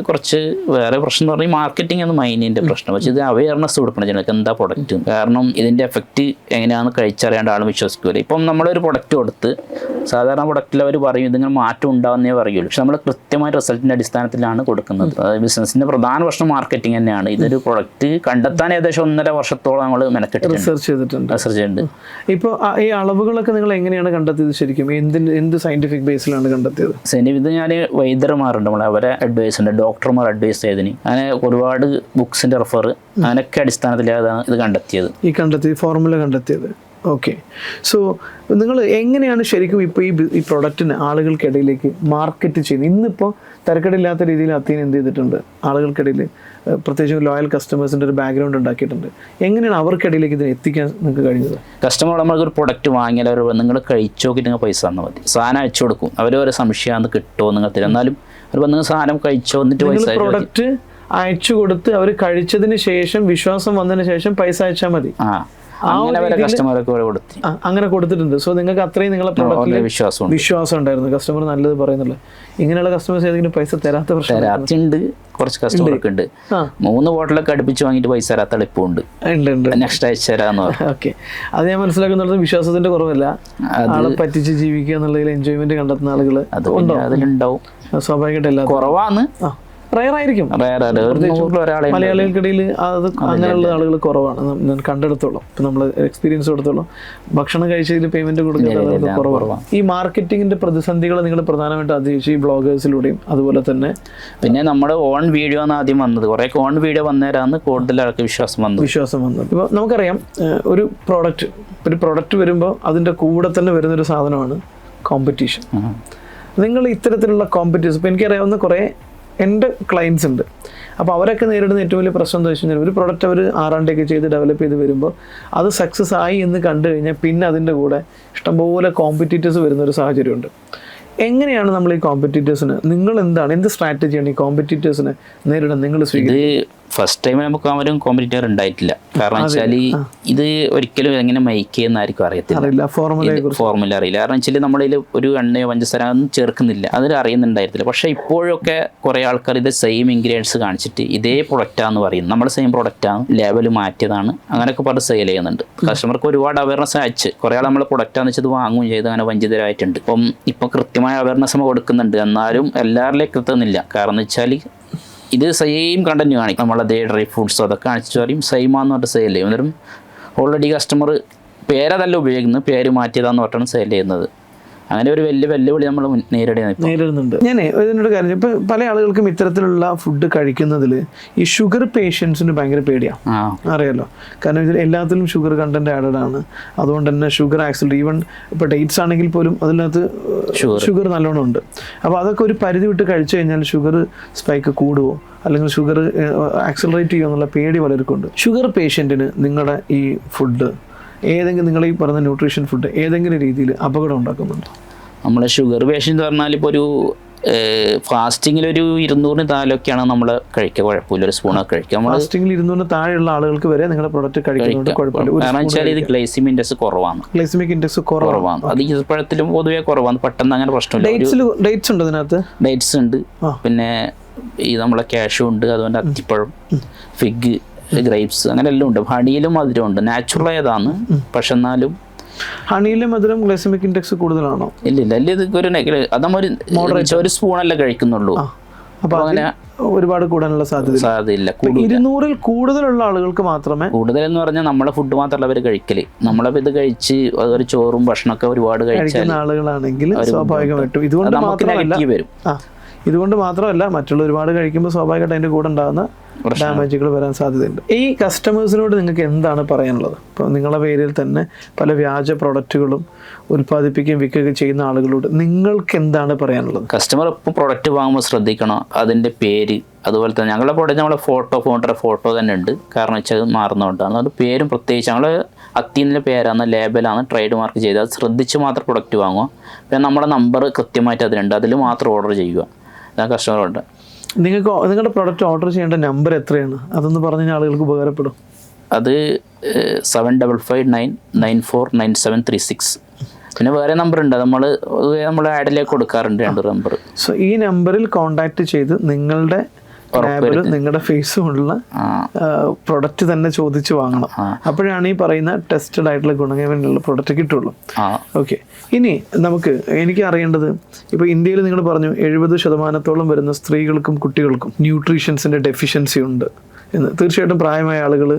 കുറച്ച് വേറെ പ്രശ്നം എന്ന് പറഞ്ഞാൽ മാർക്കറ്റിംഗ് എന്ന് മൈനിൻ്റെ പ്രശ്നം. പക്ഷേ ഇത് അവയർനെസ് കൊടുക്കണം ജനങ്ങൾക്ക് എന്താ പ്രൊഡക്റ്റ്. കാരണം ഇതിൻ്റെ എഫക്റ്റ് എങ്ങനെയാണെന്ന് കഴിച്ചറിയാണ്ട് ആൾ വിശ്വസിക്കില്ല. ഇപ്പം നമ്മളൊരു പ്രൊഡക്റ്റ് കൊടുത്ത് സാധാരണ പ്രൊഡക്റ്റിൽ അവർ പറയും ഇതിങ്ങനെ മാറ്റം ഉണ്ടാകുന്നേ പറയുള്ളൂ. പക്ഷെ നമ്മൾ കൃത്യമായ റിസൾട്ടിൻ്റെ അടിസ്ഥാനത്തിലാണ് കൊടുക്കുന്നത്. ബിസിനസ്സിൻ്റെ പ്രധാന പ്രശ്നം മാർക്കറ്റിംഗ് തന്നെയാണ്. ഇതൊരു പ്രൊഡക്റ്റ് കണ്ടെത്താൻ ഏകദേശം 1.5 വർഷത്തോളം നമ്മൾ റിസർച്ച് ചെയ്തിട്ടുണ്ട്. ഇപ്പോൾ ഈ അളവുകളൊക്കെ നിങ്ങൾ എങ്ങനെയാണ് കണ്ടെത്തിയത്? ശരിക്കും എന്ത് സയന്റിഫിക് ബേസിലാണ് കണ്ടെത്തിയത്? ഇത് ഞാൻ വൈദ്യർമാരുണ്ട്, നമ്മൾ അവരെ അഡ്വൈസ് ഉണ്ട്, ഡോക്ടർമാർ അഡ്വൈസ് ചെയ്തതിന്. അങ്ങനെ ഒരുപാട് ബുക്സിന്റെ റെഫർ, അങ്ങനെയൊക്കെ അടിസ്ഥാനത്തിലാണ് ഇത് കണ്ടെത്തിയത്. ഫോർമുല കണ്ടെത്തിയത് ഓക്കെ. സോ നിങ്ങൾ എങ്ങനെയാണ് ശരിക്കും ഇപ്പോൾ ഈ പ്രൊഡക്റ്റിന് ആളുകൾക്കിടയിലേക്ക് മാർക്കറ്റ് ചെയ്യുന്നത്? ഇന്നിപ്പോൾ തിരക്കടില്ലാത്ത രീതിയിൽ അത്തീൻ എന്ത് ചെയ്തിട്ടുണ്ട്, ആളുകൾക്കിടയിൽ പ്രത്യേകിച്ച് ലോയൽ കസ്റ്റമേഴ്സിൻ്റെ ഒരു ബാക്ക്ഗ്രൗണ്ട് ഉണ്ടാക്കിയിട്ടുണ്ട്. എങ്ങനെയാണ് അവർക്കിടയിലേക്ക് ഇതിനെ എത്തിക്കാൻ നിങ്ങൾക്ക് കഴിഞ്ഞത്? കസ്റ്റമർ നമ്മൾക്കൊരു പ്രൊഡക്റ്റ് വാങ്ങിയാൽ അവർ നിങ്ങൾ കഴിച്ചു നോക്കിയിട്ട് നിങ്ങൾ പൈസ തന്നാൽ മതി. സാധനം അയച്ചു കൊടുക്കും, അവർ ഒരു സംശയമാണ് കിട്ടുമോ നിങ്ങൾ തരും. എന്നാലും അവർ നിങ്ങൾ സാധനം കഴിച്ചോ എന്നിട്ട് പൈസ പ്രൊഡക്റ്റ് അയച്ചു കൊടുത്ത് അവർ കഴിച്ചതിന് ശേഷം വിശ്വാസം വന്നതിന് ശേഷം പൈസ അയച്ചാൽ മതി. അങ്ങനെ കൊടുത്തിട്ടുണ്ട്. സോ നിങ്ങൾക്ക് അത്രയും നിങ്ങളെ പ്രൊഡക്റ്റിൽ വിശ്വാസം ഉണ്ടായിരുന്നു, കസ്റ്റമർ നല്ലത് പറയുന്നുള്ളത്. ഇങ്ങനെയുള്ള കസ്റ്റമേഴ്സ് ഏതെങ്കിലും പൈസ തരാത്ത പ്രശ്നമുണ്ട്? കുറച്ച് കസ്റ്റമറൊക്കെ ഉണ്ട്. 3 ബോട്ടിലൊക്കെ അടുപ്പിച്ച് വാങ്ങിയിട്ട് പൈസ തരാത്ത എളുപ്പമുണ്ട്. നെക്സ്റ്റ് ആഴ്ച തരാന്ന് പറഞ്ഞു. ഓക്കെ, അത് ഞാൻ മനസ്സിലാക്കുന്നുള്ളത് വിശ്വാസത്തിന്റെ കുറവല്ല, ആളെ പറ്റിച്ച് ജീവിക്കുക എന്നുള്ളതിൽ എൻജോയ്മെന്റ് കണ്ടെത്തുന്ന ആളുകൾ അതിലുണ്ടാവും. സ്വാഭാവികമായിട്ടല്ല, കുറവാണ്, റയറായിരിക്കും. മലയാളികൾക്കിടയിൽ അത് അങ്ങനെയുള്ള ആളുകൾ കുറവാണ്. ഞാൻ കണ്ടെടുത്തോളം, ഇപ്പം നമ്മൾ എക്സ്പീരിയൻസ് കൊടുത്തോളം ഭക്ഷണം കഴിച്ചതിൽ പേയ്മെന്റ് കൊടുക്കുന്നത് കുറവാണ്. ഈ മാർക്കറ്റിങ്ങിന്റെ പ്രതിസന്ധികൾ നിങ്ങൾ പ്രധാനമായിട്ട് അതിജീവിച്ചു ഈ ബ്ലോഗേഴ്സിലൂടെയും. അതുപോലെ തന്നെ പിന്നെ നമ്മുടെ ഓൺ വീഡിയോ ആണ് ആദ്യം വന്നത്. കുറെ ഓൺ വീഡിയോ വന്നേരാണ് കൂടുതൽ ആൾക്ക് വിശ്വാസം വന്നത്. ഇപ്പോൾ നമുക്കറിയാം, ഒരു പ്രൊഡക്റ്റ് വരുമ്പോൾ അതിന്റെ കൂടെ തന്നെ വരുന്നൊരു സാധനമാണ് കോമ്പറ്റീഷൻ. നിങ്ങൾ ഇത്തരത്തിലുള്ള കോമ്പറ്റീഷൻ, ഇപ്പം എനിക്കറിയാവുന്ന കുറേ എൻ്റെ ക്ലയൻസ് ഉണ്ട്. അപ്പോൾ അവരൊക്കെ നേരിടുന്ന ഏറ്റവും വലിയ പ്രശ്നം എന്താ വെച്ച് കഴിഞ്ഞാൽ, ഒരു പ്രൊഡക്റ്റ് അവർ R&D ചെയ്ത് ഡെവലപ്പ് ചെയ്ത് വരുമ്പോൾ അത് സക്സസ് ആയി എന്ന് കണ്ടു കഴിഞ്ഞാൽ പിന്നെ അതിൻ്റെ കൂടെ ഇഷ്ടംപോലെ കോമ്പറ്റീറ്റേഴ്സ് വരുന്നൊരു സാഹചര്യമുണ്ട്. എങ്ങനെയാണ് നമ്മൾ ഈ കോമ്പറ്റീറ്റേഴ്സിന്, നിങ്ങൾ എന്ത് സ്ട്രാറ്റജിയാണ് ഈ കോമ്പറ്റീറ്റേഴ്സിനെ നേരിടാൻ നിങ്ങൾ സ്വീകരിക്കുന്നത്? ഫസ്റ്റ് ടൈം നമുക്ക് അവരും കോമ്പറ്റീറ്റർ ഉണ്ടായിട്ടില്ല. കാരണം വെച്ചാൽ ഇത് ഒരിക്കലും എങ്ങനെ മൈക്ക് ചെയ്യുന്ന ആർക്കും അറിയത്തില്ല, ഫോർമുല അറിയില്ല. കാരണം വെച്ചാൽ നമ്മളിൽ ഒരു എണ്ണയോ പഞ്ചസാര ഒന്നും ചേർക്കുന്നില്ല, അതിൽ അറിയുന്നുണ്ടായിരുന്നില്ല. പക്ഷേ ഇപ്പോഴൊക്കെ കുറേ ആൾക്കാർ ഇത് സെയിം ഇൻഗ്രീഡിയൻസ് കാണിച്ചിട്ട് ഇതേ പ്രൊഡക്റ്റാന്ന് പറയും, നമ്മൾ സെയിം പ്രൊഡക്റ്റാണ്, ലേബൽ മാറ്റിയതാണ്, അങ്ങനെയൊക്കെ പറഞ്ഞ് സെയിൽ ചെയ്യുന്നുണ്ട്. കസ്റ്റമർക്ക് ഒരുപാട് അവയർനെസ് അയച്ച് കുറേ ആൾ നമ്മൾ പ്രൊഡക്റ്റാന്ന് വെച്ചത് വാങ്ങുകയും ചെയ്ത് അങ്ങനെ വഞ്ചിതരായിട്ടുണ്ട്. ഇപ്പം കൃത്യമായ അവയർനെസ് നമ്മൾ കൊടുക്കുന്നുണ്ട്, എന്നാലും എല്ലാവരിലേക്ക് എത്തുന്നില്ല. കാരണം വെച്ചാൽ ഇത് സെയിം കണ്ടന്റ് കാണിക്കും, നമ്മളതേ ഡ്രൈ ഫ്രൂട്ട്സോ അതൊക്കെ കാണിച്ചു പറയും സെയിമാന്ന് പറഞ്ഞിട്ട് സെയിൽ ചെയ്യും. അന്നേരം ഓൾറെഡി കസ്റ്റമർ പേരതല്ല ഉപയോഗിക്കുന്നത്, പേര് മാറ്റിയതാന്ന് പറഞ്ഞാണ് സെയിൽ ചെയ്യുന്നത്. അങ്ങനെ ഒരു വലിയ വെല്ലുവിളി നമ്മൾ നേരിടുന്നുണ്ട്. ഞാൻ ഇതിനോട് കാര്യം, ഇപ്പം പല ആളുകൾക്കും ഇത്തരത്തിലുള്ള ഫുഡ് കഴിക്കുന്നതിൽ ഈ ഷുഗർ പേഷ്യൻസിന് ഭയങ്കര പേടിയാണ്, അറിയാലോ. കാരണം ഇതിൽ എല്ലാത്തിലും ഷുഗർ കണ്ടന്റ് ആഡഡ് ആണ്. അതുകൊണ്ട് തന്നെ ഷുഗർ ആക്സിഡൻറ്റ്, ഈവൻ ഇപ്പോൾ ഡേറ്റ്സ് ആണെങ്കിൽ പോലും അതിനകത്ത് ഷുഗർ നല്ലോണം ഉണ്ട്. അപ്പോൾ അതൊക്കെ ഒരു പരിധി വിട്ട് കഴിച്ചു കഴിഞ്ഞാൽ ഷുഗർ സ്പൈക്ക് കൂടുമോ അല്ലെങ്കിൽ ഷുഗർ ആക്സിലറേറ്റ് ചെയ്യുമോ എന്നുള്ള പേടി പലർക്കുണ്ട്. ഷുഗർ പേഷ്യൻറ്റിന് നിങ്ങളുടെ ഈ ഫുഡ് ഏതെങ്കിലും, നിങ്ങൾ ഈ പറഞ്ഞ ന്യൂട്രീഷൻ ഫുഡ് ഏതെങ്കിലും രീതിയിൽ അപകടം ഉണ്ടാക്കുന്നുണ്ടോ? നമ്മൾ ഷുഗർ പേഷ്യൻ്റ് പറഞ്ഞാൽ ഇപ്പോൾ ഒരു ഫാസ്റ്റിങ്ങിൽ ഒരു 200 താഴെയൊക്കെയാണ് നമ്മൾ കഴിക്കുക, കുഴപ്പമില്ല, ഒരു സ്പൂണൊക്കെ കഴിക്കുക. ഫാസ്റ്റിങ്ങിൽ 200 താഴെയുള്ള ആളുകൾക്ക് വരെ നിങ്ങളുടെ പ്രൊഡക്റ്റ് കഴിക്കുന്നുണ്ട്, കുഴപ്പമില്ല. കാരണം വെച്ചാൽ ഇത് ഗ്ലൈസിമിക് ഇൻഡെക്സ് കുറവാണ്. അത് ഈത്തപ്പഴത്തിലും പൊതുവേ കുറവാണ്, പെട്ടെന്ന് അങ്ങനെ പ്രശ്നമില്ല. ഡേറ്റ്സ് ഉണ്ട് അതിനകത്ത്, ഡേറ്റ്സ് ഉണ്ട്, പിന്നെ ഈ നമ്മളെ കാഷ്യൂ ഉണ്ട്, അതുകൊണ്ട് അത്തിപ്പഴം, ഫിഗ്, ഗ്രേപ്സ്, അങ്ങനെ എല്ലാം ഉണ്ട്. ഹണിയിലും മധുരമുണ്ട്, നാച്ചുറൽ ആയതാണ്. പക്ഷെ എന്നാലും ഹണിയിലെ മധുരം ഗ്ലൈസമിക് ഇൻഡെക്സ് കൂടുതലാണോ? ഇല്ല, ഒരു സ്പൂണല്ലേ കഴിക്കുന്നുള്ളൂ. അപ്പൊ അങ്ങനെ ഒരുപാട് കൂടാനുള്ള സാധ്യതയില്ല. 200-ൽ കൂടുതലുള്ള ആളുകൾക്ക് മാത്രമേ. കൂടുതൽ എന്ന് പറഞ്ഞാൽ നമ്മളെ ഫുഡ് മാത്രമല്ല അവർ കഴിക്കല്, നമ്മളെ ഇത് കഴിച്ച് അതൊരു ചോറും ഭക്ഷണമൊക്കെ ഒരുപാട് കഴിക്കുന്ന ആളുകളാണെങ്കിൽ സ്വാഭാവികമായിട്ടും ഇതുകൊണ്ട് മാത്രമല്ല മറ്റുള്ള ഒരുപാട് കഴിക്കുമ്പോൾ സ്വാഭാവികമായിട്ട് അതിൻ്റെ കൂടെ ഉണ്ടാകുന്ന ഡാമേജുകൾ വരാൻ സാധ്യതയുണ്ട്. ഈ കസ്റ്റമേഴ്സിനോട് നിങ്ങൾക്ക് എന്താണ് പറയാനുള്ളത്? ഇപ്പോൾ നിങ്ങളുടെ പേരിൽ തന്നെ പല വ്യാജ പ്രൊഡക്റ്റുകളും ഉൽപ്പാദിപ്പിക്കുകയും വിൽക്കുകയും ചെയ്യുന്ന ആളുകളോട് നിങ്ങൾക്ക് എന്താണ് പറയാനുള്ളത്? കസ്റ്റമർ ഇപ്പോൾ പ്രൊഡക്റ്റ് വാങ്ങുമ്പോൾ ശ്രദ്ധിക്കണം അതിൻ്റെ പേര്. അതുപോലെ തന്നെ ഞങ്ങളുടെ പ്രൊഡക്റ്റ് നമ്മളെ ഫോണ്ടറുടെ ഫോട്ടോ തന്നെ ഉണ്ട്. കാരണം വെച്ചാൽ അത് മാറുന്നതുകൊണ്ടാണ്. അതുകൊണ്ട് പേരും പ്രത്യേകിച്ച് ഞങ്ങൾ അത്തീനിലെ പേരാണ്, ലേബലാണ്, ട്രേഡ് മാർക്ക് ചെയ്ത് അത് ശ്രദ്ധിച്ച് മാത്രം പ്രൊഡക്റ്റ് വാങ്ങുക. പിന്നെ നമ്മുടെ നമ്പർ കൃത്യമായിട്ട് അതിലുണ്ട്, അതിൽ മാത്രം ഓർഡർ ചെയ്യുക. ഇതാണ് കസ്റ്റമറുണ്ട്. നിങ്ങൾക്ക് നിങ്ങളുടെ പ്രൊഡക്റ്റ് ഓർഡർ ചെയ്യേണ്ട നമ്പർ എത്രയാണ്? അതൊന്ന് പറഞ്ഞു കഴിഞ്ഞാൽ ആളുകൾക്ക് ഉപകാരപ്പെടും. അത് 7559949736. പിന്നെ വേറെ നമ്പർ ഉണ്ട്, നമ്മൾ ആഡിലേക്ക് കൊടുക്കാറുണ്ട് 2 നമ്പർ. സോ ഈ നമ്പറിൽ കോൺടാക്ട് ചെയ്ത് നിങ്ങളുടെ നിങ്ങളുടെ ഫേസും ഉള്ള പ്രൊഡക്റ്റ് തന്നെ ചോദിച്ച് വാങ്ങണം. അപ്പോഴാണ് ഈ പറയുന്ന ടെസ്റ്റഡ് ആയിട്ടുള്ള ഗുണമേന്മയുള്ള പ്രൊഡക്റ്റ് കിട്ടുള്ളൂ. ഓക്കെ, ഇനി എനിക്ക് അറിയേണ്ടത്, ഇപ്പോൾ ഇന്ത്യയിൽ നിങ്ങൾ പറഞ്ഞു 70% വരുന്ന സ്ത്രീകൾക്കും കുട്ടികൾക്കും ന്യൂട്രീഷൻസിൻ്റെ ഡെഫിഷ്യൻസി ഉണ്ട് എന്ന്. തീർച്ചയായിട്ടും പ്രായമായ ആളുകൾ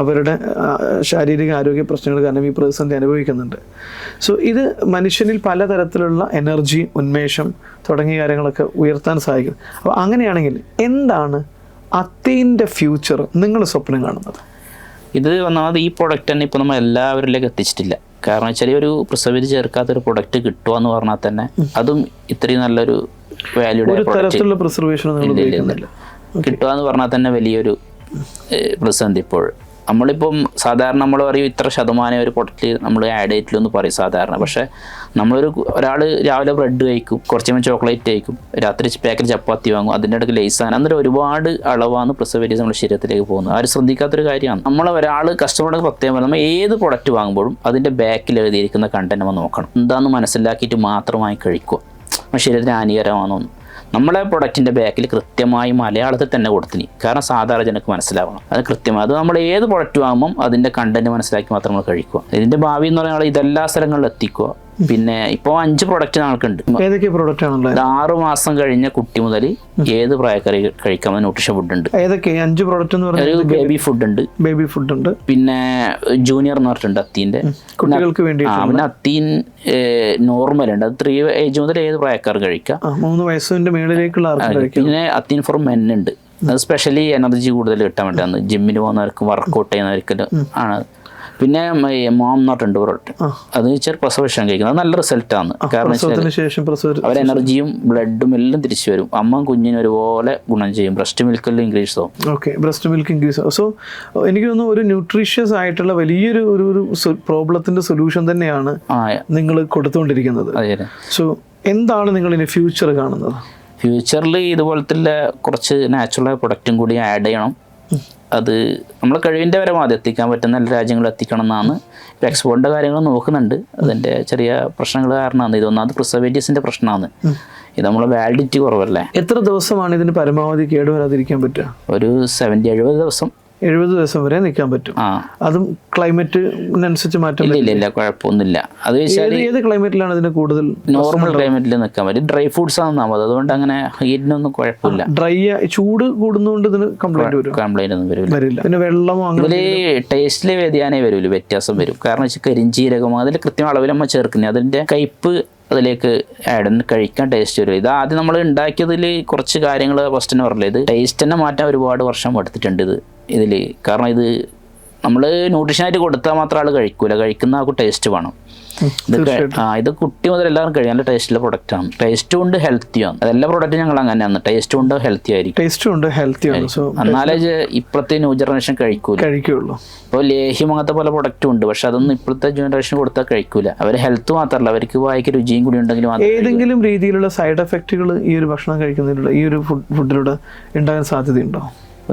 അവരുടെ ശാരീരിക ആരോഗ്യ പ്രശ്നങ്ങൾ കാരണം ഈ പ്രതിസന്ധി അനുഭവിക്കുന്നുണ്ട്. സോ ഇത് മനുഷ്യനിൽ പലതരത്തിലുള്ള എനർജി, ഉന്മേഷം തുടങ്ങിയ കാര്യങ്ങളൊക്കെ ഉയർത്താൻ സഹായിക്കും. അപ്പോൾ അങ്ങനെയാണെങ്കിൽ എന്താണ് അത്തീൻ്റെ ഫ്യൂച്ചർ നിങ്ങൾ സ്വപ്നം കാണുന്നത്? ഇത് ഒന്നാമത് ഈ പ്രൊഡക്റ്റ് തന്നെ ഇപ്പോൾ നമ്മൾ എല്ലാവരിലേക്ക് എത്തിച്ചിട്ടില്ല. കാരണം വെച്ചാൽ ഒരു പ്രിസർവേറ്റീവ് ചേർക്കാത്തൊരു പ്രൊഡക്റ്റ് കിട്ടുക എന്ന് പറഞ്ഞാൽ തന്നെ അതും ഇത്രയും നല്ലൊരു വാല്യൂഡ് കിട്ടുക എന്ന് പറഞ്ഞാൽ തന്നെ വലിയൊരു പ്രതിസന്ധി. ഇപ്പോൾ നമ്മളിപ്പം സാധാരണ നമ്മൾ പറയും ഇത്ര ശതമാനം ഒരു പ്രൊഡക്റ്റ് നമ്മൾ ആഡ് ചെയ്തിട്ടില്ലെന്ന് പറയും സാധാരണ. പക്ഷേ ഒരാൾ രാവിലെ ബ്രെഡ് കഴിക്കും, കുറച്ച് ചോക്ലേറ്റ് കഴിക്കും, രാത്രി പാക്കറ്റ് ചപ്പാത്തി വാങ്ങും, അതിൻ്റെ ഇടയ്ക്ക് ലേസ് ആണ്, അന്നേരം ഒരുപാട് അളവാണ് പ്രിസർവേറ്റീവ്സ് നമ്മുടെ ശരീരത്തിലേക്ക് പോകുന്നത്. ആരും ശ്രദ്ധിക്കാത്തൊരു കാര്യമാണ്. നമ്മൾ ഒരാൾ കസ്റ്റമറുടെ പ്രത്യേകം നമ്മൾ ഏത് പ്രൊഡക്റ്റ് വാങ്ങുമ്പോഴും അതിൻ്റെ ബാക്കിൽ എഴുതിയിരിക്കുന്ന കണ്ടന്റ് നമ്മൾ നോക്കണം. എന്താണെന്ന് മനസ്സിലാക്കിയിട്ട് മാത്രമായി കഴിക്കുക. നമ്മുടെ ശരീരത്തിന് ഹാനികരമാണെന്ന് നമ്മളെ പ്രൊഡക്റ്റിൻ്റെ ബാക്കിൽ കൃത്യമായി മലയാളത്തിൽ തന്നെ കൊടുത്തിന്. കാരണം സാധാരണ ജനക്ക് മനസ്സിലാവണം അത് കൃത്യമായി. അത് നമ്മൾ ഏത് പ്രൊഡക്റ്റ് വാങ്ങുമ്പോൾ അതിൻ്റെ കണ്ടന്റ് മനസ്സിലാക്കി മാത്രം നമ്മൾ കഴിക്കുക. ഇതിൻ്റെ ഭാവി എന്ന് പറഞ്ഞാൽ ഇതെല്ലാ സ്ഥലങ്ങളിലും എത്തിക്കുക. പിന്നെ ഇപ്പോൾ 5 പ്രൊഡക്റ്റ് നമുക്കുണ്ട്. ഏതൊക്കെ പ്രൊഡക്റ്റ് ആണല്ലോ? 6 മാസം കഴിഞ്ഞ കുട്ടി മുതൽ ഏത് പ്രായക്കാർ കഴിക്കാൻ ന്യൂട്രീഷൻ ഫുഡ് ഉണ്ട്. ഏതൊക്കെ 5 പ്രൊഡക്റ്റ് എന്ന് പറഞ്ഞാൽ? ബേബി ഫുഡ് ഉണ്ട്, പിന്നെ ജൂനിയർ എന്ന് പറഞ്ഞിട്ടുണ്ട് അത്തീൻ്റെ, കുട്ടികൾക്ക് വേണ്ടി. പിന്നെ അത്തീൻ നോർമൽ ഉണ്ട്, അത് 3 ഏജ് മുതൽ ഏത് പ്രായക്കാർ കഴിക്കാം, 3 വയസ്സിന്റെ മേളിലേക്കുള്ള ആൾക്കാർ കഴിക്കാം. പിന്നെ അത്തീൻ ഫോർ മെൻ ഉണ്ട്, അത് സ്പെഷ്യലി എനർജി കൂടുതൽ കിട്ടാൻ വേണ്ടിയാണ്, ജിമ്മിന് പോകുന്നവർക്ക് വർക്കൗട്ട് ചെയ്യുന്നവർക്ക് ആണ്. പിന്നെ മോം നോട്ടുണ്ട് പ്രൊഡക്റ്റ്, അത് വെച്ചാൽ പ്രസവശം കഴിക്കുന്നത്, അത് നല്ല റിസൾട്ടാണ്. കാരണം അവർ എനർജിയും ബ്ലഡും എല്ലാം തിരിച്ചു വരും. അമ്മ കുഞ്ഞിന് ഒരുപോലെ ഗുണം ചെയ്യും. ബ്രസ്റ്റ് മിൽക്കെല്ലാം ഇൻക്രീസ് ആവും. ഓക്കെ, ബ്രസ്റ്റ് മിൽക്ക് ഇൻക്രീസ് ആവും. സോ എനിക്ക് തോന്നുന്നു ഒരു ന്യൂട്രീഷ്യസ് ആയിട്ടുള്ള വലിയൊരു ഒരു പ്രോബ്ലത്തിന്റെ സൊല്യൂഷൻ തന്നെയാണ് നിങ്ങൾ കൊടുത്തുകൊണ്ടിരിക്കുന്നത്. സോ എന്താണ് നിങ്ങൾ ഇനി ഫ്യൂച്ചർ കാണുന്നത്? ഫ്യൂച്ചറിൽ ഇതുപോലത്തെ കുറച്ച് നാച്ചുറൽ പ്രൊഡക്റ്റും കൂടി ആഡ് ചെയ്യണം. അത് നമ്മൾ കഴിവിൻ്റെ പരമാവധി എത്തിക്കാൻ പറ്റുന്ന എല്ലാ രാജ്യങ്ങളും എത്തിക്കണം എന്നാണ്. ഇപ്പോൾ എക്സ്പോർട്ടിൻ്റെ കാര്യങ്ങൾ നോക്കുന്നുണ്ട്. അതിൻ്റെ ചെറിയ പ്രശ്നങ്ങൾ കാരണമാണ്. ഇതൊന്നാമത് പ്രിസർവേറ്റീവ്സിൻ്റെ പ്രശ്നമാണ്. ഇത് നമ്മളെ വാലിഡിറ്റി കുറവല്ലേ. എത്ര ദിവസമാണ് ഇതിന് പരമാവധി കേടുവരാതിരിക്കാൻ പറ്റുക? ഒരു 70-70 ദിവസം. 70 ദിവസം വരെ നിൽക്കാൻ പറ്റും. അതും ക്ലൈമറ്റിനനുസരിച്ച് മാറ്റം ഇല്ല, കുഴപ്പമൊന്നുമില്ല. അത് വെച്ചാൽ ഏത് ക്ലൈമറ്റിലാണ് ഇതിന് കൂടുതൽ? നോർമൽ ക്ലൈമറ്റിൽ നിൽക്കാൻ പറ്റും. ഡ്രൈ ഫ്രൂട്ട്സ് ആണ് മതി, അതുകൊണ്ട് അങ്ങനെ ഹീറ്റിനൊന്നും കുഴപ്പമില്ല. ഡ്രൈ ചൂട് കൂടുന്നതുകൊണ്ട് ഇതിന് കംപ്ലൈന്റ് ഒന്നും വരില്ല. പിന്നെ വെള്ളമോ അങ്ങനെ ടേസ്റ്റിലെ വ്യതിയാനേ വരൂല, വ്യത്യാസം വരും. കാരണം വെച്ചാൽ കരിഞ്ചീരകം അതിൽ കൃത്യം അളവിൽ നമ്മൾ ചേർക്കുന്നത്, അതിൻ്റെ കയ്പ്പ് അതിലേക്ക് കഴിക്കാൻ ടേസ്റ്റ് വരും. ഇത് ആദ്യം നമ്മൾ ഉണ്ടാക്കിയതിൽ കുറച്ച് കാര്യങ്ങൾ ഫസ്റ്റ് തന്നെ പറഞ്ഞില്ല, ഇത് ടേസ്റ്റ് തന്നെ മാറ്റാൻ ഒരുപാട് വർഷം എടുത്തിട്ടുണ്ട് ഇതിൽ. കാരണം ഇത് നമ്മൾ ന്യൂട്രീഷനായിട്ട് കൊടുത്താൽ മാത്രം ആൾ കഴിക്കൂല, കഴിക്കുന്ന ആൾക്ക് ടേസ്റ്റ് വേണം. ഇത് കുട്ടി മുതൽ എല്ലാവരും കഴിയും. നല്ല ടേസ്റ്റുള്ള പ്രൊഡക്റ്റാണ്, ടേസ്റ്റും ഉണ്ട് ഹെൽത്തിയാണ്. അതെല്ലാ പ്രൊഡക്റ്റും ഞങ്ങൾ അങ്ങനെയാണ്, ടേസ്റ്റും ഉണ്ട് ഹെൽത്തി ആയിരിക്കും. എന്നാലേ ഇപ്പോഴത്തെ ന്യൂ ജനറേഷൻ കഴിക്കുള്ളൂ. ഇപ്പോൾ ലേഹ്യം അങ്ങനത്തെ പല പ്രൊഡക്റ്റും ഉണ്ട്, പക്ഷെ അതൊന്നും ഇപ്പോഴത്തെ ജനറേഷൻ കൊടുത്താൽ കഴിക്കൂല. അവർ ഹെൽത്ത് മാത്രമല്ല, അവർക്ക് വായിക്ക് രുചിയും കൂടി ഉണ്ടെങ്കിൽ ഏതെങ്കിലും രീതിയിലുള്ള സൈഡ് എഫക്റ്റുകൾ ഈ ഒരു ഭക്ഷണം കഴിക്കുന്നതിലൂടെ, ഈ ഒരു ഫുഡിലൂടെ ഉണ്ടാകാൻ സാധ്യതയുണ്ടോ?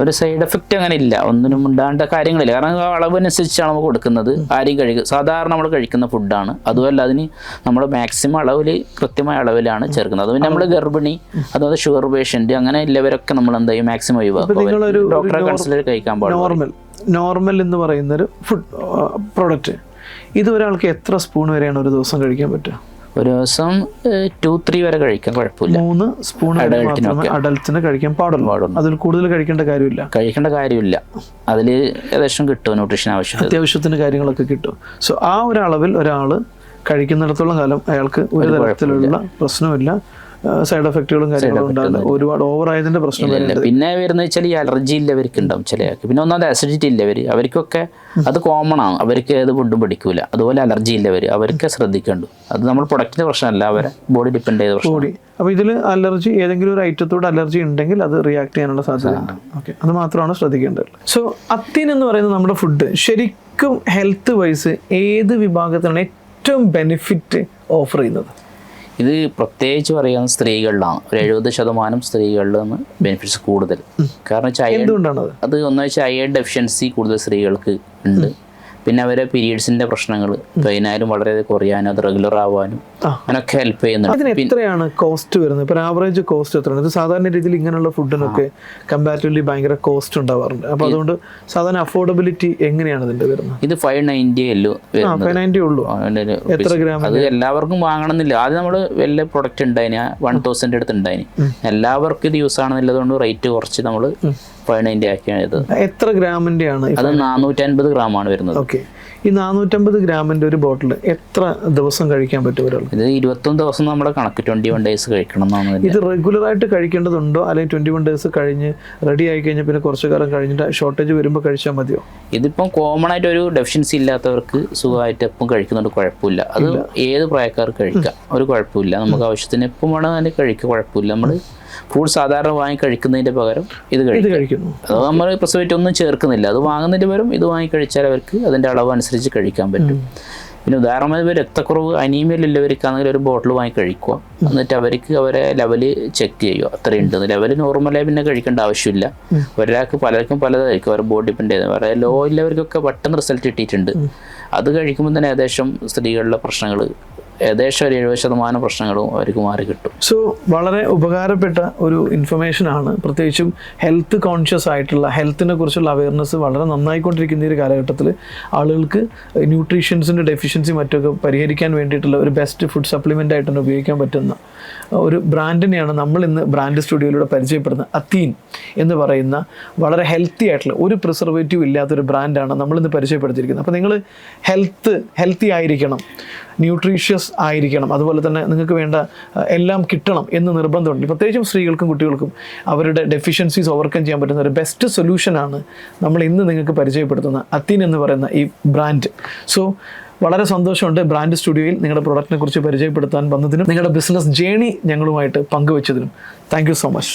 ഒരു സൈഡ് എഫക്റ്റ് അങ്ങനെ ഇല്ല, ഒന്നിനും ഉണ്ടാകേണ്ട കാര്യങ്ങളില്ല. കാരണം അളവനുസരിച്ചാണ് നമ്മൾ കൊടുക്കുന്നത്. ആരെയും കഴിക്കുക സാധാരണ നമ്മൾ കഴിക്കുന്ന ഫുഡാണ്. അതുമല്ല അതിന് നമ്മൾ മാക്സിമം അളവിൽ കൃത്യമായ അളവിലാണ് ചേർക്കുന്നത്. അതുപോലെ നമ്മൾ ഗർഭിണി, അതുപോലെ ഷുഗർ പേഷ്യന്റ്, അങ്ങനെ ഇല്ലവരൊക്കെ നമ്മൾ എന്താ ചെയ്യും, മാക്സിമം ഒഴിവാക്കും. ഡോക്ടറെ കൺസൾട്ട് കഴിക്കാൻ പാടില്ല. നോർമൽ എന്ന് പറയുന്നൊരു ഫുഡ് പ്രോഡക്റ്റ്, ഇത് ഒരാൾക്ക് എത്ര സ്പൂൺ വരെയാണ് ഒരു ദിവസം കഴിക്കാൻ പറ്റുക? ഒരു ദിവസം 2-3 വരെ കഴിക്കാൻ കുഴപ്പമില്ല. 3 സ്പൂൺ അഡൽട്ടിന് കഴിക്കാൻ പാടുള്ളൂ. അതിൽ കൂടുതൽ കഴിക്കേണ്ട കാര്യമില്ല. അതിൽ ഏകദേശം കിട്ടും ന്യൂട്രീഷൻ അത്യാവശ്യത്തിന് കാര്യങ്ങളൊക്കെ കിട്ടും. സോ ആ ഒരു അളവിൽ ഒരാൾ കഴിക്കുന്നിടത്തോളം കാലം അയാൾക്ക് ഒരു തരത്തിലുള്ള പ്രശ്നമില്ല, സൈഡ് എഫക്റ്റുകളും കാര്യങ്ങളും ഉണ്ടാവില്ല. ഒരുപാട് ഓവറായതിന്റെ പ്രശ്നം പിന്നെ വരുന്നത് വെച്ചാൽ ഈ അലർജി ഇല്ലവർക്ക് ഉണ്ടാവും ചിലർക്ക്. പിന്നെ ഒന്നാമത് അസിഡിറ്റി ഇല്ലവർ, അവർക്കൊക്കെ അത് കോമൺ ആണ്. അവർക്ക് ഏത് ഫുഡും പിടിക്കൂല. അതുപോലെ അലർജി ഇല്ലവർ, അവർക്ക് ശ്രദ്ധിക്കേണ്ടു. അത് നമ്മൾ പ്രൊഡക്റ്റിന്റെ പ്രശ്നമല്ല, അവരെ ബോഡി ഡിപ്പെൻഡ് ചെയ്ത പ്രശ്നം. അപ്പോൾ ഇതിൽ അലർജി, ഏതെങ്കിലും ഒരു ഐറ്റത്തോട് അലർജി ഉണ്ടെങ്കിൽ അത് റിയാക്ട് ചെയ്യാനുള്ള സാധ്യതയുണ്ട്. ഓക്കെ, അത് മാത്രമാണ് ശ്രദ്ധിക്കേണ്ടത്. സോ അത്തീൻ എന്ന് പറയുന്ന നമ്മുടെ ഫുഡ് ശരിക്കും ഹെൽത്ത് വൈസ് ഏത് വിഭാഗത്തിലാണ് ഏറ്റവും ബെനിഫിറ്റ് ഓഫർ ചെയ്യുന്നത്? ഇത് പ്രത്യേകിച്ച് പറയുന്ന സ്ത്രീകളിലാണ്. ഒരു 70% സ്ത്രീകളിലാണ് ബെനിഫിറ്റ്സ് കൂടുതൽ. കാരണം വെച്ചാൽ അത് ഒന്ന് വെച്ചാൽ അയൺ ഡെഫിഷ്യൻസി കൂടുതൽ സ്ത്രീകൾക്ക് ഉണ്ട്. പിന്നെ അവരെ പീരീഡ്സിന്റെ പ്രശ്നങ്ങൾ അതിനായാലും വളരെ കുറയാനും അത് റെഗുലർ ആവാനും അങ്ങനെയൊക്കെ ഹെൽപ്പ് ചെയ്യുന്നുണ്ട്. എത്രയാണ് കോസ്റ്റ് വരുന്നത്? ഇപ്പോൾ ആവറേജ് കോസ്റ്റ് എത്രയാണ്? ഇത് സാധാരണ രീതിയിൽ ഇങ്ങനെയുള്ള ഫുഡിനൊക്കെ കമ്പാരിറ്റീവ്ലി ഭയങ്കര കോസ്റ്റ് ഉണ്ടാവാറുണ്ട്. അപ്പോൾ അതുകൊണ്ട് സാധാരണ അഫോർഡബിലിറ്റി എങ്ങനെയാണ് ഇതിന്റെ വരുന്നത്? ഇത് 590 ഉള്ളൂ. എത്ര ഗ്രാം? അത് എല്ലാവർക്കും വാങ്ങണമെന്നില്ല. ആദ്യം നമ്മൾ വലിയ പ്രൊഡക്റ്റ് ഉണ്ടായിന് 1000 അടുത്ത് ഉണ്ടായിന്. എല്ലാവർക്കും ഇത് യൂസ് ആണെന്നുള്ളതുകൊണ്ട് റേറ്റ് കുറച്ച് നമ്മൾ 590 ആക്കിയാണ് ഇത്. എത്ര ഗ്രാമിന്റെ ആണ്? അത് 450 ഗ്രാമാണ് വരുന്നത്. ഓക്കെ, ഈ 450 ഗ്രാമിൻ്റെ ഒരു ബോട്ടിൽ എത്ര ദിവസം കഴിക്കാൻ പറ്റും ഒരാൾ? ഇത് 21 ദിവസം നമ്മുടെ കണക്ക് 21 ഡേയ്സ് കഴിക്കണം എന്നാണ്. ഇത് റെഗുലറായിട്ട് കഴിക്കേണ്ടതുണ്ടോ, അല്ലെങ്കിൽ 21 ഡേയ്സ് കഴിഞ്ഞ് റെഡി ആയി കഴിഞ്ഞാൽ പിന്നെ കുറച്ച് കാലം കഴിഞ്ഞിട്ട് ഷോർട്ടേജ് വരുമ്പോൾ കഴിച്ചാൽ മതിയോ? ഇതിപ്പം കോമൺ ആയിട്ട് ഒരു ഡെഫിഷ്യൻസി ഇല്ലാത്തവർക്ക് സുഖമായിട്ട് എപ്പം കഴിക്കുന്നുണ്ട്, കുഴപ്പമില്ല. അത് ഏത് പ്രായക്കാർക്ക് കഴിക്കാം, ഒരു കുഴപ്പമില്ല. നമുക്ക് ആവശ്യത്തിന് എപ്പം വേണം തന്നെ കഴിക്കുക, കുഴപ്പമില്ല. നമ്മൾ ഫ്രൂട്ട് സാധാരണ വാങ്ങി കഴിക്കുന്നതിൻ്റെ പകരം ഇത് കഴിക്കുന്നു. അത് നമ്മൾ പ്രിസർവേറ്റീവ് ഒന്നും ചേർക്കുന്നില്ല. അത് വാങ്ങുന്നതിന് പകരം ഇത് വാങ്ങി കഴിച്ചാൽ അവർക്ക് അതിൻ്റെ അളവ് അനുസരിച്ച് കഴിക്കാൻ പറ്റും. പിന്നെ ഉദാഹരണമായി ഇപ്പോൾ രക്തക്കുറവ് അനീമിയലുള്ളവർക്കാണെങ്കിൽ ഒരു ബോട്ടിൽ വാങ്ങി കഴിക്കുക. എന്നിട്ട് അവർക്ക് അവരെ ലെവല് ചെക്ക് ചെയ്യുക, അത്രയുണ്ട്. ലെവല് നോർമലായി പിന്നെ കഴിക്കേണ്ട ആവശ്യമില്ല. ഒരാൾക്ക് പലർക്കും പലതായിരിക്കും, അവരുടെ ബോഡി ഡിപ്പെൻഡ് ചെയ്യുന്നത്. വേറെ ലോ ഉള്ളവർക്കൊക്കെ പെട്ടെന്ന് റിസൾട്ട് കിട്ടിയിട്ടുണ്ട്. അത് കഴിക്കുമ്പോൾ തന്നെ ഏകദേശം സ്ത്രീകളുടെ പ്രശ്നങ്ങൾ ഏകദേശം ഒരു 70% പ്രശ്നങ്ങളും അവർക്ക് മാറി കിട്ടും. സോ വളരെ ഉപകാരപ്പെട്ട ഒരു ഇൻഫർമേഷനാണ്. പ്രത്യേകിച്ചും ഹെൽത്ത് കോൺഷ്യസ് ആയിട്ടുള്ള, ഹെൽത്തിനെ കുറിച്ചുള്ള അവയർനെസ് വളരെ നന്നായിക്കൊണ്ടിരിക്കുന്ന ഈ ഒരു കാലഘട്ടത്തിൽ ആളുകൾക്ക് ന്യൂട്രീഷ്യൻസിൻ്റെ ഡെഫിഷ്യൻസി മറ്റൊക്കെ പരിഹരിക്കാൻ വേണ്ടിയിട്ടുള്ള ഒരു ബെസ്റ്റ് ഫുഡ് സപ്ലിമെൻ്റ് ആയിട്ട് തന്നെ ഉപയോഗിക്കാൻ പറ്റുന്ന ഒരു ബ്രാൻഡിനെയാണ് നമ്മൾ ഇന്ന് ബ്രാൻഡ് സ്റ്റുഡിയോയിലൂടെ പരിചയപ്പെടുന്നത്. അത്തീൻ എന്ന് പറയുന്ന വളരെ ഹെൽത്തി ആയിട്ടുള്ള, ഒരു പ്രിസർവേറ്റീവ് ഇല്ലാത്തൊരു ബ്രാൻഡാണ് നമ്മളിന്ന് പരിചയപ്പെടുത്തിയിരിക്കുന്നത്. അപ്പോൾ നിങ്ങൾ ഹെൽത്തി ആയിരിക്കണം, ന്യൂട്രീഷ്യസ് ആയിരിക്കണം, അതുപോലെ തന്നെ നിങ്ങൾക്ക് വേണ്ട എല്ലാം കിട്ടണം എന്ന് നിർബന്ധമുണ്ട്. പ്രത്യേകിച്ചും സ്ത്രീകൾക്കും കുട്ടികൾക്കും അവരുടെ ഡെഫിഷ്യൻസീസ് ഓവർകം ചെയ്യാൻ പറ്റുന്ന ഒരു ബെസ്റ്റ് സൊല്യൂഷനാണ് നമ്മൾ ഇന്ന് നിങ്ങൾക്ക് പരിചയപ്പെടുത്തുന്ന അത്തീൻ എന്ന് പറയുന്ന ഈ ബ്രാൻഡ്. സോ വളരെ സന്തോഷമുണ്ട് ബ്രാൻഡ് സ്റ്റുഡിയോയിൽ നിങ്ങളുടെ പ്രൊഡക്റ്റിനെ കുറിച്ച് പരിചയപ്പെടുത്താൻ വന്നതിനും നിങ്ങളുടെ ബിസിനസ് ജേണി ഞങ്ങളുമായിട്ട് പങ്കുവെച്ചതിനും. Thank you so much.